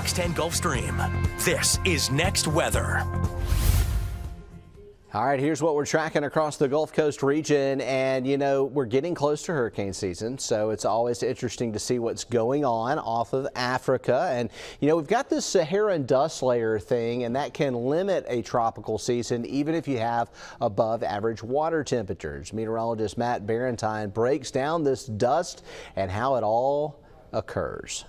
Fox 10 Gulfstream. This is Next Weather. All right, here's what we're tracking across the Gulf Coast region. And, you know, we're getting close to hurricane season, so it's always interesting to see what's going on off of Africa. And, you know, we've got this Saharan dust layer thing, and that can limit a tropical season even if you have above average water temperatures. Meteorologist Matt Barentine breaks down this dust and how it all occurs.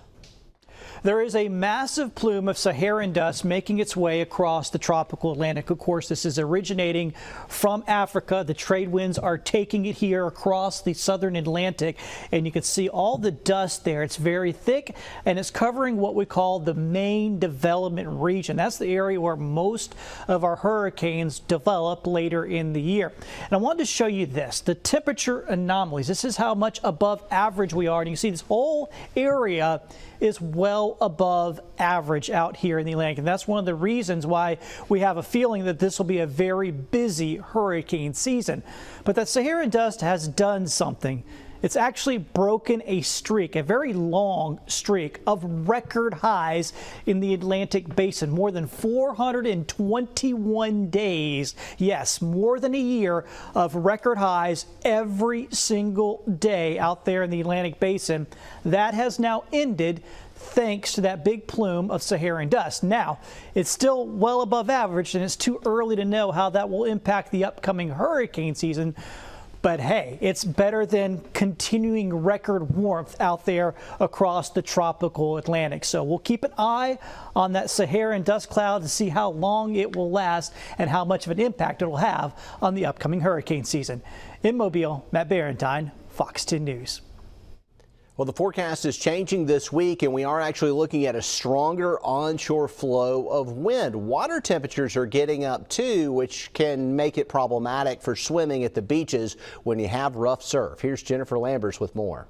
There is a massive plume of Saharan dust making its way across the tropical Atlantic. Of course, this is originating from Africa. The trade winds are taking it here across the southern Atlantic, and you can see all the dust there. It's very thick, and it's covering what we call the main development region. That's the area where most of our hurricanes develop later in the year. And I wanted to show you this, the temperature anomalies. This is how much above average we are. And you can see this whole area is well above average out here in the Atlantic. And that's one of the reasons why we have a feeling that this will be a very busy hurricane season. But that Saharan dust has done something. It's actually broken a streak, a very long streak of record highs in the Atlantic basin. More than 421 days. Yes, more than a year of record highs every single day out there in the Atlantic basin. That has now ended thanks to that big plume of Saharan dust. Now, it's still well above average, and it's too early to know how that will impact the upcoming hurricane season. But hey, it's better than continuing record warmth out there across the tropical Atlantic. So we'll keep an eye on that Saharan dust cloud to see how long it will last and how much of an impact it will have on the upcoming hurricane season. In Mobile, Matt Barentine, Fox 10 News. Well, the forecast is changing this week, and we are actually looking at a stronger onshore flow of wind. Water temperatures are getting up too, which can make it problematic for swimming at the beaches when you have rough surf. Here's Jennifer Lambers with more.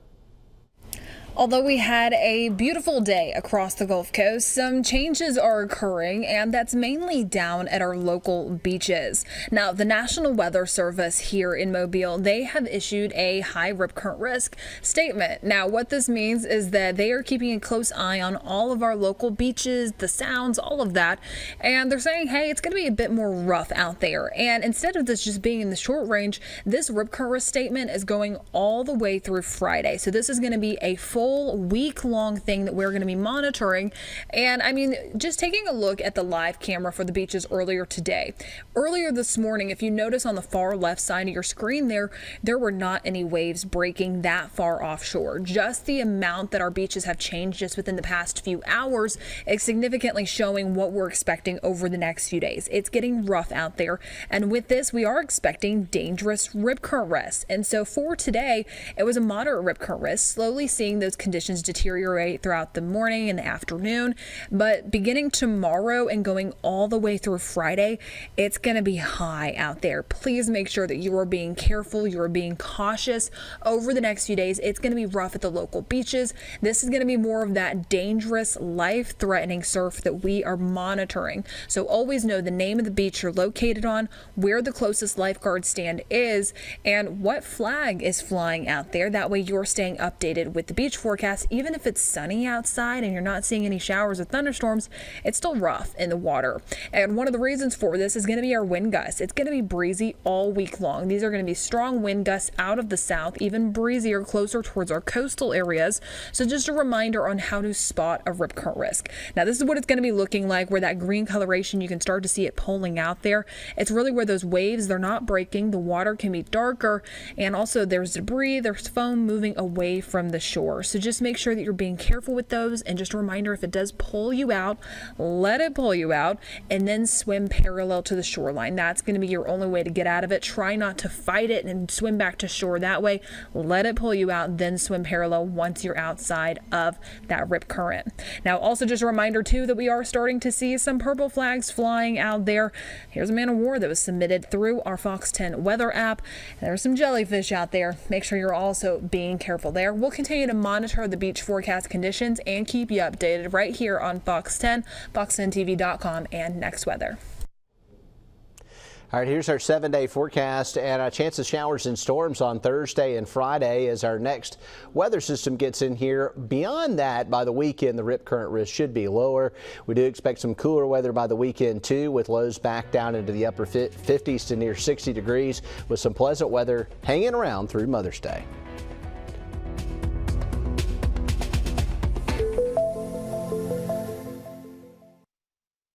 Although we had a beautiful day across the Gulf Coast, some changes are occurring, and that's mainly down at our local beaches. Now, the National Weather Service here in Mobile, they have issued a high rip current risk statement. Now, what this means is that they are keeping a close eye on all of our local beaches, the sounds, all of that, and they're saying, hey, it's going to be a bit more rough out there. And instead of this just being in the short range, this rip current risk statement is going all the way through Friday. So this is going to be a full week-long thing that we're going to be monitoring. And I mean, just taking a look at the live camera for the beaches earlier today. Earlier this morning, if you notice on the far left side of your screen there were not any waves breaking that far offshore. Just the amount that our beaches have changed just within the past few hours is significantly showing what we're expecting over the next few days. It's getting rough out there, and with this we are expecting dangerous rip current risks. And so for today, it was a moderate rip current risk, slowly seeing those conditions deteriorate throughout the morning and the afternoon. But beginning tomorrow and going all the way through Friday, it's going to be high out there. Please make sure that you are being careful, you are being cautious over the next few days. It's going to be rough at the local beaches. This is going to be more of that dangerous, life-threatening surf that we are monitoring. So always know the name of the beach you're located on, where the closest lifeguard stand is, and what flag is flying out there. That way you're staying updated with the beach forecast. Even if it's sunny outside and you're not seeing any showers or thunderstorms, it's still rough in the water. And one of the reasons for this is going to be our wind gusts. It's going to be breezy all week long. These are going to be strong wind gusts out of the south, even breezier closer towards our coastal areas. So just a reminder on how to spot a rip current risk. Now, this is what it's going to be looking like, where that green coloration, you can start to see it pulling out there. It's really where those waves, they're not breaking. The water can be darker, and also there's debris, there's foam moving away from the shore. So just make sure that you're being careful with those, and just a reminder, if it does pull you out, let it pull you out, and then swim parallel to the shoreline. That's going to be your only way to get out of it. Try not to fight it and swim back to shore that way. Let it pull you out, then swim parallel once you're outside of that rip current. Now, also just a reminder too that we are starting to see some purple flags flying out there. Here's a man of war that was submitted through our Fox 10 weather app. There's some jellyfish out there. Make sure you're also being careful there. We'll continue to monitor the beach forecast conditions and keep you updated right here on Fox 10, fox10tv.com, and Next Weather. All right, here's our 7-day forecast and a chance of showers and storms on Thursday and Friday as our next weather system gets in here. Beyond that, by the weekend, the rip current risk should be lower. We do expect some cooler weather by the weekend, too, with lows back down into the upper 50s to near 60 degrees with some pleasant weather hanging around through Mother's Day.